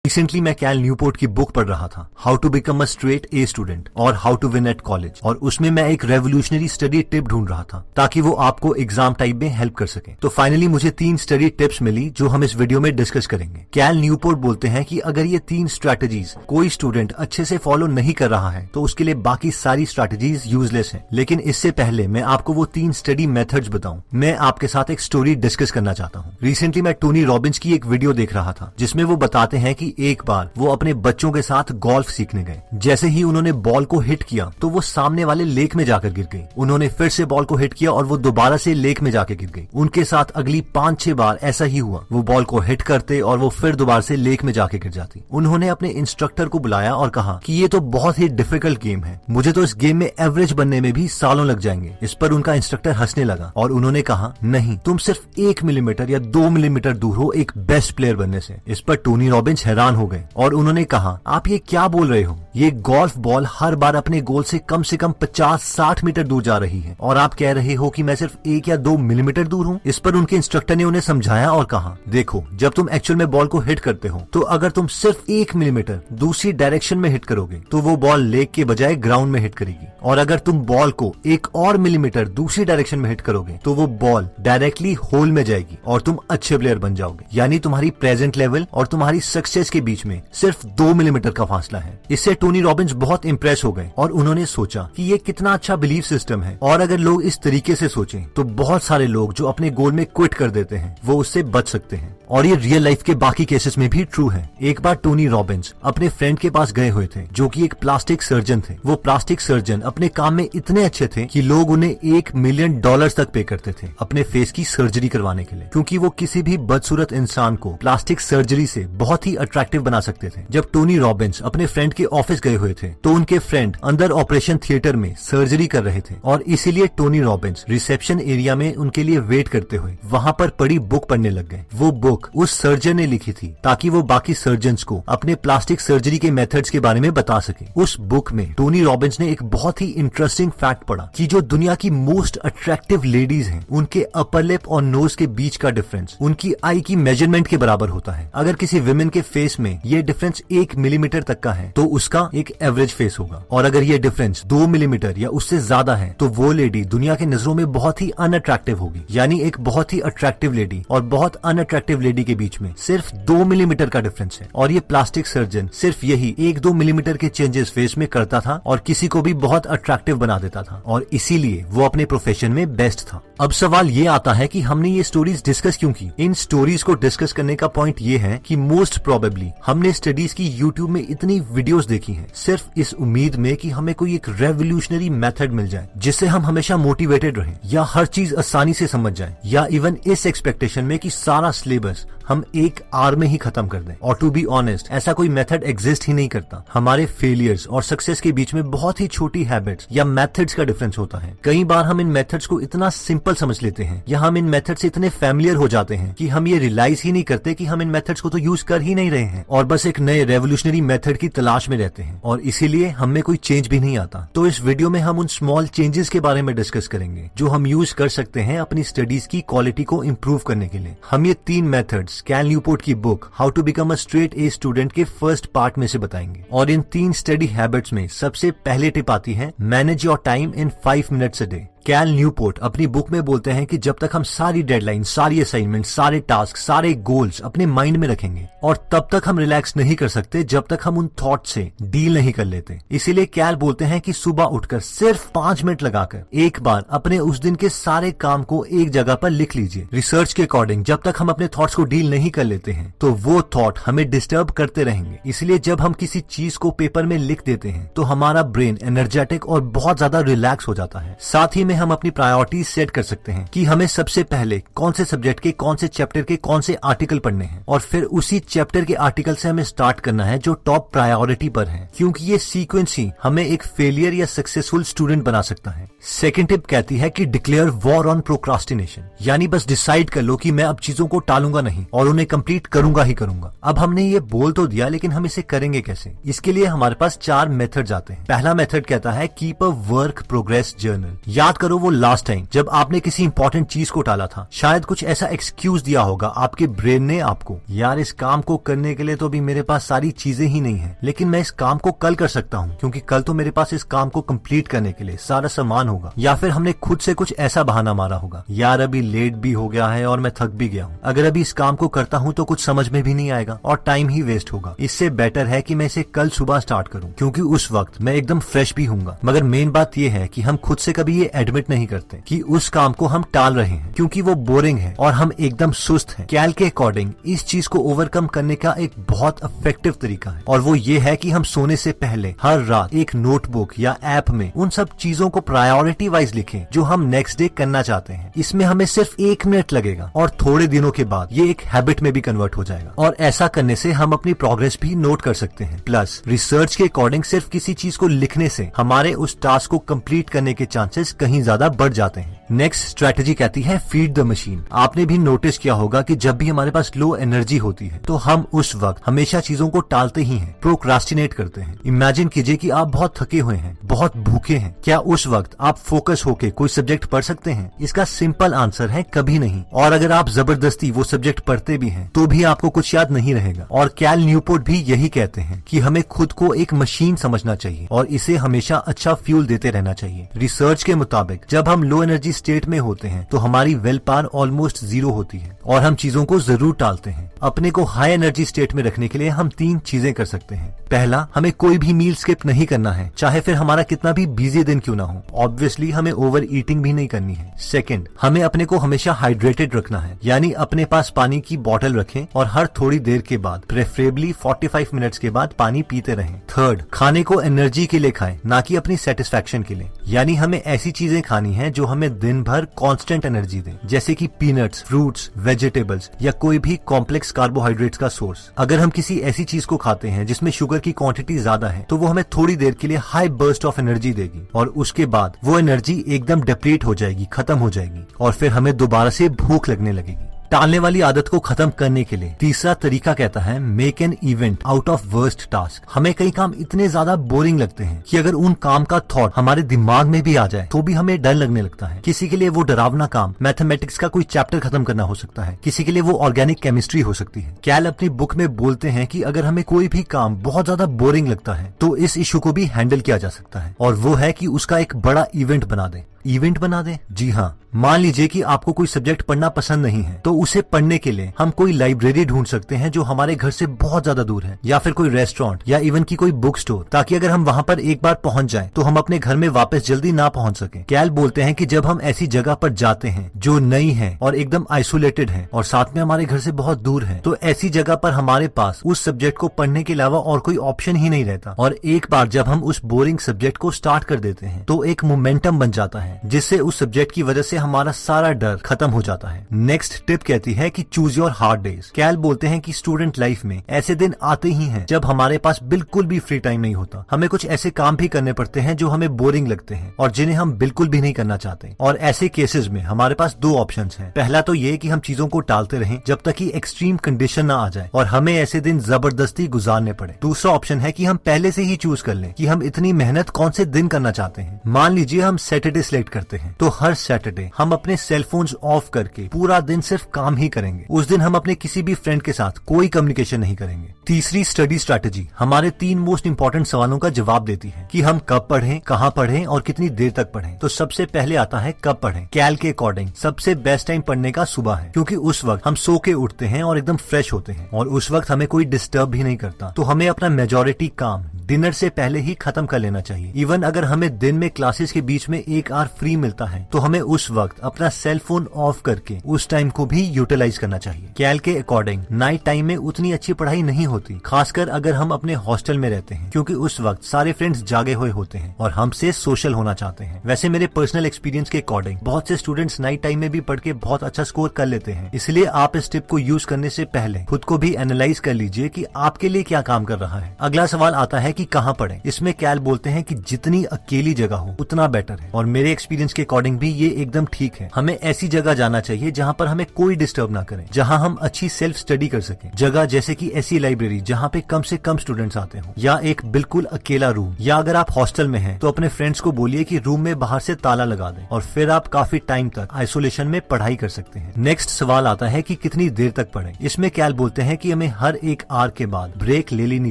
Recently मैं कैल Newport की book पढ़ रहा था, how to become a straight A student और how to win at college, और उसमें मैं एक रेवोल्यूशनरी स्टडी टिप ढूंढ रहा था ताकि वो आपको एग्जाम टाइम में हेल्प कर सके। तो फाइनली मुझे 3 स्टडी टिप्स मिली जो हम इस वीडियो में डिस्कस करेंगे। कैल न्यूपोर्ट बोलते हैं कि अगर ये 3 स्ट्रैटेजीज कोई स्टूडेंट अच्छे से फॉलो नहीं कर रहा है तो उसके लिए बाकी सारी स्ट्रैटेजीज यूजलेस है। लेकिन इससे पहले मैं आपको वो 3 स्टडी मेथड्स बताऊं, मैं आपके साथ एक स्टोरी डिस्कस करना चाहता हूँ। रिसेंटली मैं टोनी रॉबिन्स की एक वीडियो देख रहा था जिसमें वो बताते हैं कि एक बार वो अपने बच्चों के साथ गोल्फ सीखने गए। जैसे ही उन्होंने बॉल को हिट किया तो वो सामने वाले लेक में जाकर गिर गई। उन्होंने फिर से बॉल को हिट किया और वो दोबारा से लेक में जाकर गिर गई। उनके साथ अगली 5-6 बार ऐसा ही हुआ। वो बॉल को हिट करते और वो फिर दोबारा से लेक में जाके गिर जाती। उन्होंने अपने इंस्ट्रक्टर को बुलाया और कहा कि ये तो बहुत ही डिफिकल्ट गेम है, मुझे तो इस गेम में एवरेज बनने में भी सालों लग जाएंगे। इस पर उनका इंस्ट्रक्टर हंसने लगा और उन्होंने कहा, नहीं, तुम सिर्फ 1 मिलीमीटर या 2 मिलीमीटर दूर हो एक बेस्ट प्लेयर बनने से। इस पर टोनी रॉबिन्स हैरान हो गए और उन्होंने कहा, आप ये क्या बोल रहे हो? ये गोल्फ बॉल हर बार अपने गोल से कम 50-60 मीटर दूर जा रही है और आप कह रहे हो कि मैं सिर्फ 1 या 2 मिलीमीटर दूर हूँ। इस पर उनके इंस्ट्रक्टर ने उन्हें समझाया और कहा, देखो, जब तुम एक्चुअल में बॉल को हिट करते हो तो अगर तुम सिर्फ 1 मिलीमीटर दूसरी डायरेक्शन में हिट करोगे तो वो बॉल लेक के बजाय ग्राउंड में हिट करेगी, और अगर तुम बॉल को 1 और मिलीमीटर दूसरी डायरेक्शन में हिट करोगे तो वो बॉल डायरेक्टली होल में जाएगी और तुम अच्छे प्लेयर बन जाओगे। यानी तुम्हारी प्रेजेंट लेवल और तुम्हारी सक्सेस के बीच में सिर्फ 2 मिलीमीटर का फासला है। इससे टोनी रॉबिन्स बहुत इंप्रेस हो गए और उन्होंने सोचा कि ये कितना अच्छा बिलीफ सिस्टम है, और अगर लोग इस तरीके से सोचें तो बहुत सारे लोग जो अपने गोल में क्विट कर देते हैं वो उससे बच सकते हैं। और ये रियल लाइफ के बाकी केसेस में भी ट्रू है। एक बार टोनी रॉबिन्स अपने फ्रेंड के पास गए हुए थे जो कि एक प्लास्टिक सर्जन थे। वो प्लास्टिक सर्जन अपने काम में इतने अच्छे थे कि लोग उन्हें $1 मिलियन तक पे करते थे अपने फेस की सर्जरी करवाने के लिए, क्योंकि वो किसी भी बदसूरत इंसान को प्लास्टिक सर्जरी से बहुत ही अट्रैक्टिव बना सकते थे। जब टोनी रॉबिन्स अपने फ्रेंड के ऑफिस गए हुए थे तो उनके फ्रेंड अंदर ऑपरेशन थिएटर में सर्जरी कर रहे थे, और इसीलिए टोनी रॉबिन्स रिसेप्शन एरिया में उनके लिए वेट करते हुए वहां पर पड़ी बुक पढ़ने लग गए। वो बुक उस सर्जन ने लिखी थी ताकि वो बाकी सर्जन्स को अपने प्लास्टिक सर्जरी के मेथड्स के बारे में बता सके। उस बुक में टोनी रॉबिन्स ने एक बहुत ही इंटरेस्टिंग फैक्ट पढ़ा कि जो दुनिया की मोस्ट अट्रैक्टिव लेडीज हैं उनके अपर लिप और नोज के बीच का डिफरेंस उनकी आई की मेजरमेंट के बराबर होता है। अगर किसी विमेन के फेस में ये डिफरेंस 1 मिलीमीटर तक का है तो उसका एक एवरेज फेस होगा, और अगर ये डिफरेंस 2 मिलीमीटर या उससे ज्यादा है तो वो लेडी दुनिया के नजरों में बहुत ही अनअट्रैक्टिव होगी। यानी एक बहुत ही अट्रैक्टिव लेडी और बहुत अनअट्रैक्टिव लेडी के बीच में सिर्फ 2 मिलीमीटर का डिफरेंस है, और ये प्लास्टिक सर्जन सिर्फ यही 1-2 मिलीमीटर के चेंजेस फेस में करता था और किसी को भी बहुत अट्रैक्टिव बना देता था, और इसीलिए वो अपने प्रोफेशन में बेस्ट था। अब सवाल ये आता है कि हमने ये स्टोरीज डिस्कस क्यों की? इन स्टोरीज को डिस्कस करने का पॉइंट ये है कि मोस्ट प्रोबेबली हमने स्टडीज की यूट्यूब में इतनी वीडियोस देखी हैं सिर्फ इस उम्मीद में कि हमें कोई एक रेवोल्यूशनरी मेथड मिल जाए जिससे हम हमेशा मोटिवेटेड रहें, या हर चीज आसानी से समझ जाए, या इवन इस एक्सपेक्टेशन में कि सारा सिलेबस हम 1 आवर में ही खत्म कर दें। और टू बी ऑनेस्ट, ऐसा कोई मेथड एग्जिस्ट ही नहीं करता। हमारे फेलियर्स और सक्सेस के बीच में बहुत ही छोटी हैबिट्स या मेथड्स का डिफरेंस होता है। कई बार हम इन मेथड्स को इतना सिंपल समझ लेते हैं या हम इन मेथड्स से इतने फैमिलियर हो जाते हैं कि हम ये रियलाइज ही नहीं करते कि हम इन मेथड्स को तो यूज कर ही नहीं रहे हैं, और बस एक नए रेवोल्यूशनरी मेथड की तलाश में रहते हैं, और इसीलिए हमें कोई चेंज भी नहीं आता। तो इस वीडियो में हम उन स्मॉल चेंजेस के बारे में डिस्कस करेंगे जो हम यूज कर सकते हैं अपनी स्टडीज की क्वालिटी को इम्प्रूव करने के लिए। हम ये 3 मेथड्स कैल न्यूपोर्ट की book how to become a straight A student के फर्स्ट पार्ट में से बताएंगे, और इन 3 स्टडी हैबिट्स में सबसे पहले टिप आती है, manage your time in 5 minutes a day. Cal Newport अपनी बुक में बोलते हैं कि जब तक हम सारी डेडलाइन, सारी असाइनमेंट, सारे टास्क, सारे गोल्स अपने माइंड में रखेंगे, और तब तक हम रिलैक्स नहीं कर सकते जब तक हम उन थॉट से डील नहीं कर लेते। इसीलिए कैल बोलते हैं कि सुबह उठकर सिर्फ 5 मिनट लगाकर एक बार अपने उस दिन के सारे काम को एक जगह पर लिख लीजिए। रिसर्च के अकॉर्डिंग जब तक हम अपने थॉट्स को डील नहीं कर लेते हैं तो वो थॉट हमें डिस्टर्ब करते रहेंगे। इसलिए जब हम किसी चीज को पेपर में लिख देते हैं तो हमारा ब्रेन एनर्जेटिक और बहुत ज्यादा रिलैक्स हो जाता है। साथ ही में हम अपनी प्रायोरिटीज सेट कर सकते हैं कि हमें सबसे पहले कौन से सब्जेक्ट के, कौन से चैप्टर के, कौन से आर्टिकल पढ़ने हैं, और फिर उसी चैप्टर के आर्टिकल से हमें स्टार्ट करना है जो टॉप प्रायोरिटी पर है, क्योंकि ये सीक्वेंस ही हमें एक फेलियर या सक्सेसफुल स्टूडेंट बना सकता है। सेकंड टिप कहती है कि डिक्लेयर वॉर ऑन प्रोक्रास्टिनेशन, यानी बस डिसाइड कर लो कि मैं अब चीजों को टालूंगा नहीं और उन्हें कंप्लीट करूंगा ही करूंगा। अब हमने ये बोल तो दिया, लेकिन हम इसे करेंगे कैसे? इसके लिए हमारे पास 4 मेथड्स आते हैं। पहला मेथड कहता है keep a work progress journal. याद करो वो लास्ट टाइम जब आपने किसी इंपॉर्टेंट चीज को टाला था। शायद कुछ ऐसा एक्सक्यूज दिया होगा आपके ब्रेन ने आपको, यार इस काम को करने के लिए तो अभी मेरे पास सारी चीजें ही नहीं है, लेकिन मैं इस काम को कल कर सकता हूँ क्योंकि कल तो मेरे पास इस काम को कंप्लीट करने के लिए सारा सामान होगा। या फिर हमने खुद से कुछ ऐसा बहाना मारा होगा, यार अभी लेट भी हो गया है और मैं थक भी गया हूँ, अगर अभी इस काम को करता हूँ तो कुछ समझ में भी नहीं आएगा और टाइम ही वेस्ट होगा। इससे बेटर है कि मैं इसे कल सुबह स्टार्ट करूँ क्योंकि उस वक्त मैं एकदम फ्रेश भी हूँगा। मगर मेन बात यह है कि हम खुद से कभी ये एडमिट नहीं करते कि उस काम को हम टाल रहे हैं क्योंकि वो बोरिंग है और हम एकदम सुस्त हैं। कैल के अकॉर्डिंग इस चीज को ओवरकम करने का एक बहुत इफेक्टिव तरीका है और वो ये है कि हम सोने से पहले हर रात एक नोटबुक या ऐप में उन सब चीजों को प्रायोरिटी वाइज लिखें जो हम नेक्स्ट डे करना चाहते हैं। इसमें हमें सिर्फ 1 मिनट लगेगा और थोड़े दिनों के बाद ये एक हैबिट में भी कन्वर्ट हो जाएगा और ऐसा करने से हम अपनी प्रोग्रेस भी नोट कर सकते हैं। प्लस रिसर्च के अकॉर्डिंग सिर्फ किसी चीज को लिखने से हमारे उस टास्क को कंप्लीट करने के चांसेस कहीं ज्यादा बढ़ जाते हैं। नेक्स्ट स्ट्रेटेजी कहती है फीड द मशीन। आपने भी नोटिस किया होगा कि जब भी हमारे पास लो एनर्जी होती है तो हम उस वक्त हमेशा चीजों को टालते ही हैं, प्रोक्रास्टिनेट करते हैं। इमेजिन कीजिए कि आप बहुत थके हुए हैं, बहुत भूखे हैं, क्या उस वक्त आप फोकस होके कोई सब्जेक्ट पढ़ सकते हैं? इसका सिंपल आंसर है कभी नहीं। और अगर आप जबरदस्ती वो सब्जेक्ट पढ़ते भी हैं तो भी आपको कुछ याद नहीं रहेगा। और कैल न्यूपोर्ट भी यही कहते हैं कि हमें खुद को एक मशीन समझना चाहिए और इसे हमेशा अच्छा फ्यूल देते रहना चाहिए। रिसर्च के मुताबिक जब हम लो एनर्जी स्टेट में होते हैं तो हमारी विल पावर ऑलमोस्ट 0 होती है और हम चीजों को जरूर टालते हैं। अपने को हाई एनर्जी स्टेट में रखने के लिए हम 3 चीजें कर सकते हैं। पहला, हमें कोई भी मील स्किप नहीं करना है, चाहे फिर हमारा कितना भी बिजी दिन क्यों ना हो। ऑब्वियसली हमें ओवर ईटिंग भी नहीं करनी है। सेकंड, हमें अपने को हमेशा हाइड्रेटेड रखना है, यानी अपने पास पानी की बोतल रखें और हर थोड़ी देर के बाद, प्रेफरेबली 45 मिनट्स के बाद पानी पीते रहें। थर्ड, खाने को एनर्जी के लिए खाएं, ना कि अपनी सेटिस्फैक्शन के लिए, यानी हमें ऐसी चीजें खानी है जो हमें दिन भर कांस्टेंट एनर्जी दे, जैसे कि पीनट्स, फ्रूट्स, वेजिटेबल्स या कोई भी कॉम्प्लेक्स कार्बोहाइड्रेट्स का सोर्स। अगर हम किसी ऐसी चीज को खाते हैं जिसमें शुगर की क्वांटिटी ज्यादा है तो वो हमें थोड़ी देर के लिए हाई बर्स्ट ऑफ एनर्जी देगी और उसके बाद वो एनर्जी एकदम डिप्लीट हो जाएगी, खत्म हो जाएगी और फिर हमें दोबारा से भूख लगने लगेगी। टालने वाली आदत को खत्म करने के लिए तीसरा तरीका कहता है make an event out of worst task. हमें कई काम इतने ज्यादा बोरिंग लगते हैं कि अगर उन काम का थॉट हमारे दिमाग में भी आ जाए तो भी हमें डर लगने लगता है। किसी के लिए वो डरावना काम मैथमेटिक्स का कोई चैप्टर खत्म करना हो सकता है, किसी के लिए वो ऑर्गेनिक केमिस्ट्री हो सकती है। कैल अपनी बुक में बोलते हैं कि अगर हमें कोई भी काम बहुत ज्यादा बोरिंग लगता है तो इस इशू को भी हैंडल किया जा सकता है और वो है कि उसका एक बड़ा इवेंट बना दे। इवेंट बना दे? जी हाँ, मान लीजिए कि आपको कोई सब्जेक्ट पढ़ना पसंद नहीं है तो उसे पढ़ने के लिए हम कोई लाइब्रेरी ढूंढ सकते हैं जो हमारे घर से बहुत ज्यादा दूर है, या फिर कोई रेस्टोरेंट या इवन की कोई बुक स्टोर, ताकि अगर हम वहां पर एक बार पहुंच जाएं तो हम अपने घर में वापस जल्दी ना पहुंच सके। कैल बोलते हैं कि जब हम ऐसी जगह पर जाते हैं जो नई है और एकदम आइसोलेटेड है और साथ में हमारे घर से बहुत दूर है, तो ऐसी जगह पर हमारे पास उस सब्जेक्ट को पढ़ने के अलावा और कोई ऑप्शन ही नहीं रहता। और एक बार जब हम उस बोरिंग सब्जेक्ट को स्टार्ट कर देते हैं तो एक मोमेंटम बन जाता है जिससे उस सब्जेक्ट की वजह से हमारा सारा डर खत्म हो जाता है। नेक्स्ट टिप कहती है कि चूज योर हार्ड डेज। कैल बोलते हैं कि स्टूडेंट लाइफ में ऐसे दिन आते ही हैं जब हमारे पास बिल्कुल भी फ्री टाइम नहीं होता। हमें कुछ ऐसे काम भी करने पड़ते हैं जो हमें बोरिंग लगते हैं और जिन्हें हम बिल्कुल भी नहीं करना चाहते। और ऐसे केसेस में हमारे पास 2 ऑप्शंस हैं। पहला तो ये कि हम चीजों को टालते रहें जब तक कि एक्सट्रीम कंडीशन ना आ जाए और हमें ऐसे दिन जबरदस्ती गुजारने पड़े। दूसरा ऑप्शन है कि हम पहले से ही चूज कर लें कि हम इतनी मेहनत कौन से दिन करना चाहते हैं। मान लीजिए हम सैटरडे सिलेक्ट करते हैं तो हर सैटरडे हम अपने सेलफोन्स ऑफ करके पूरा दिन सिर्फ काम ही करेंगे। उस दिन हम अपने किसी भी फ्रेंड के साथ कोई कम्युनिकेशन नहीं करेंगे। तीसरी स्टडी स्ट्रैटेजी हमारे 3 मोस्ट इंपॉर्टेंट सवालों का जवाब देती है कि हम कब पढ़ें, कहाँ पढ़ें और कितनी देर तक पढ़ें। तो सबसे पहले आता है कब पढ़ें। कैल के अकॉर्डिंग सबसे बेस्ट टाइम पढ़ने का सुबह है, क्योंकि उस वक्त हम सो के उठते हैं और एकदम फ्रेश होते हैं और उस वक्त हमें कोई डिस्टर्ब भी नहीं करता। तो हमें अपना मेजॉरिटी काम डिनर से पहले ही खत्म कर लेना चाहिए। इवन अगर हमें दिन में क्लासेस के बीच में 1 आवर फ्री मिलता है तो हमें उस वक्त अपना सेल फोन ऑफ करके उस टाइम को भी यूटिलाइज करना चाहिए। कैल के अकॉर्डिंग नाइट टाइम में उतनी अच्छी पढ़ाई नहीं होती, खासकर अगर हम अपने हॉस्टल में रहते हैं, क्योंकि उस वक्त सारे फ्रेंड्स जागे हुए होते हैं और हमसे सोशल होना चाहते हैं। वैसे मेरे पर्सनल एक्सपीरियंस के अकॉर्डिंग बहुत से स्टूडेंट्स नाइट टाइम में भी पढ़ के बहुत अच्छा स्कोर कर लेते हैं। इसलिए आप इस टिप को यूज करने से पहले खुद को भी एनालाइज कर लीजिए कि आपके लिए क्या काम कर रहा है। अगला सवाल आता है कि कहाँ पढ़ें। इसमें कैल बोलते हैं कि जितनी अकेली जगह हो उतना बेटर है, और मेरे एक्सपीरियंस के अकॉर्डिंग भी ये एकदम ठीक है। हमें ऐसी जगह जाना चाहिए जहाँ पर हमें कोई डिस्टर्ब ना करे, जहाँ हम अच्छी सेल्फ स्टडी कर सकें। जगह जैसे कि ऐसी लाइब्रेरी जहाँ पे कम से कम स्टूडेंट्स आते हो, या एक बिल्कुल अकेला रूम, या अगर आप हॉस्टल में हैं तो अपने फ्रेंड्स को बोलिए कि रूम में बाहर से ताला लगा दें, और फिर आप काफी टाइम तक आइसोलेशन में पढ़ाई कर सकते हैं। नेक्स्ट सवाल आता है कि कितनी देर तक पढ़ें। इसमें कैल बोलते हैं कि हमें हर एक आवर के बाद ब्रेक ले लेनी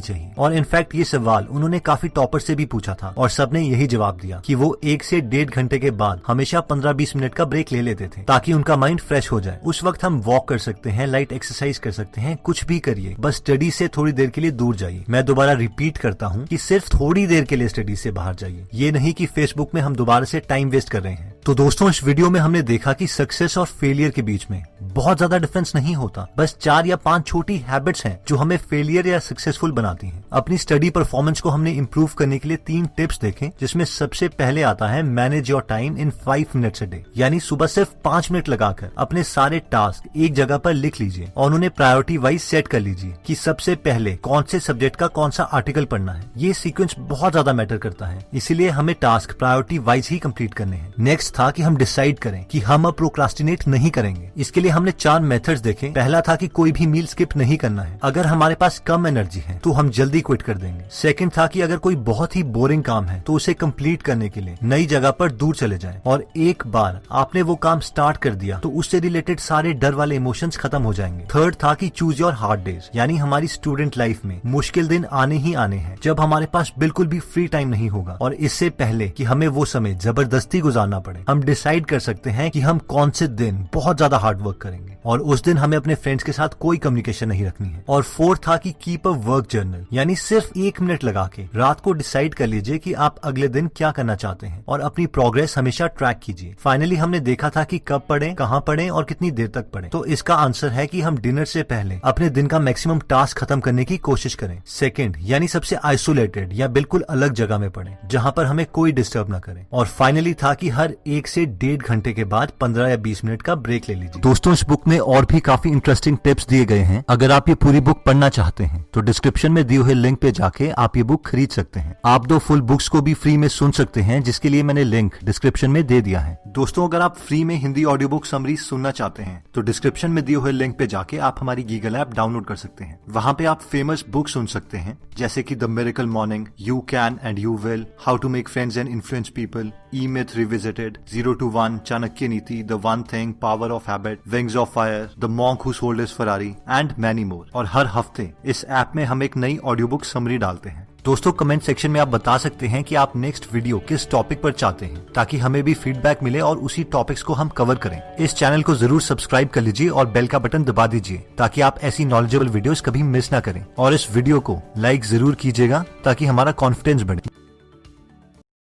चाहिए, और इनफैक्ट ये सवाल उन्होंने काफी टॉपर से भी पूछा था और सबने यही जवाब दिया कि वो 1 से 1.5 घंटे के बाद हमेशा 15-20 मिनट का ब्रेक ले लेते थे, ताकि उनका माइंड फ्रेश हो जाए। उस वक्त हम वॉक कर सकते हैं, लाइट एक्सरसाइज कर सकते हैं, कुछ भी करिए, बस स्टडी से थोड़ी देर के लिए दूर जाइए। मैं दोबारा रिपीट करता हूँ कि सिर्फ थोड़ी देर के लिए स्टडी से बाहर जाइए, ये नहीं कि फेसबुक में हम दोबारा से टाइम वेस्ट कर रहे हैं। तो दोस्तों, इस वीडियो में हमने देखा कि सक्सेस और फेलियर के बीच में बहुत ज्यादा डिफरेंस नहीं होता, बस 4 या 5 छोटी हैबिट्स हैं जो हमें फेलियर या सक्सेसफुल बनाती हैं। अपनी स्टडी परफॉर्मेंस को हमने इंप्रूव करने के लिए 3 टिप्स देखे, जिसमें सबसे पहले आता है manage your time in 5 minutes a day, यानी सुबह सिर्फ 5 मिनट लगाकर अपने सारे टास्क एक जगह पर लिख लीजिए और उन्हें प्रायोरिटी वाइज सेट कर लीजिए कि सबसे पहले कौन से सब्जेक्ट का कौन सा आर्टिकल पढ़ना है। ये सीक्वेंस बहुत ज्यादा मैटर करता है, इसीलिए हमें टास्क प्रायोरिटी वाइज ही कंप्लीट करने हैं। नेक्स्ट था कि हम डिसाइड करें कि हम अब प्रोक्रास्टिनेट नहीं करेंगे। इसके लिए हमने 4 मेथड्स देखे। पहला था कि कोई भी मील स्किप नहीं करना है। अगर हमारे पास कम एनर्जी है तो हम जल्दी क्विट कर देंगे। सेकंड था कि अगर कोई बहुत ही बोरिंग काम है तो उसे कंप्लीट करने के लिए नई जगह पर दूर चले जाएं, और एक बार आपने वो काम स्टार्ट कर दिया तो उससे रिलेटेड सारे डर वाले इमोशंस खत्म हो जाएंगे। थर्ड था कि चूज योर हार्ड डेज, यानी हमारी स्टूडेंट लाइफ में मुश्किल दिन आने ही आने हैं जब हमारे पास बिल्कुल भी फ्री टाइम नहीं होगा, और इससे पहले कि हमें वो समय जबरदस्ती गुजारना पड़े, हम डिसाइड कर सकते हैं कि हम कौन से दिन बहुत ज्यादा हार्ड वर्क करेंगे, और उस दिन हमें अपने फ्रेंड्स के साथ कोई कम्युनिकेशन नहीं रखनी है। और फोर्थ था कि कीप अ वर्क जर्नल, यानी सिर्फ 1 मिनट लगा के रात को डिसाइड कर लीजिए कि आप अगले दिन क्या करना चाहते हैं, और अपनी प्रोग्रेस हमेशा ट्रैक कीजिए। फाइनली हमने देखा था कि कब पढ़ें, कहाँ पढ़ें और कितनी देर तक पढ़ें। तो इसका आंसर है कि हम डिनर से पहले अपने दिन का मैक्सिमम टास्क खत्म करने की कोशिश करें। सेकंड, यानी सबसे आइसोलेटेड या बिल्कुल अलग जगह में पढ़ें जहाँ पर हमें कोई डिस्टर्ब न करे। और फाइनली था कि हर 1 से 1.5 घंटे के बाद 15 या 20 मिनट का ब्रेक ले लीजिए। दोस्तों, इस बुक में और भी काफी इंटरेस्टिंग टिप्स दिए गए हैं। अगर आप ये पूरी बुक पढ़ना चाहते हैं तो डिस्क्रिप्शन में दिए हुए लिंक पे जाके आप ये बुक खरीद सकते हैं। आप 2 फुल बुक्स को भी फ्री में सुन सकते हैं, जिसके लिए मैंने लिंक डिस्क्रिप्शन में दे दिया है। दोस्तों, अगर आप फ्री में हिंदी ऑडियो बुक समरी सुनना चाहते हैं तो डिस्क्रिप्शन में दिए हुए लिंक पे जाके आप हमारी गीगल ऐप डाउनलोड कर सकते हैं। वहाँ पे आप फेमस बुक सुन सकते हैं, जैसे कि the miracle morning, you can and you will, how to make friends and influence people, E myth revisited, 0 to 1, Chanakya Niti, the one thing, power of habit, wings of fire, the monk who sold his Ferrari and many more. और हर हफ्ते इस app में हम एक नई audio book summary डालते हैं। दोस्तों, कमेंट सेक्शन में आप बता सकते हैं कि आप नेक्स्ट वीडियो किस टॉपिक पर चाहते हैं, ताकि हमें भी फीडबैक मिले और उसी टॉपिक्स को हम कवर करें। इस चैनल को जरूर सब्सक्राइब कर लीजिए और बेल का बटन दबा दीजिए, ताकि आप ऐसी नॉलेजेबल वीडियोस कभी मिस ना करें। और इस वीडियो को लाइक जरूर कीजिएगा ताकि हमारा कॉन्फिडेंस बढ़े।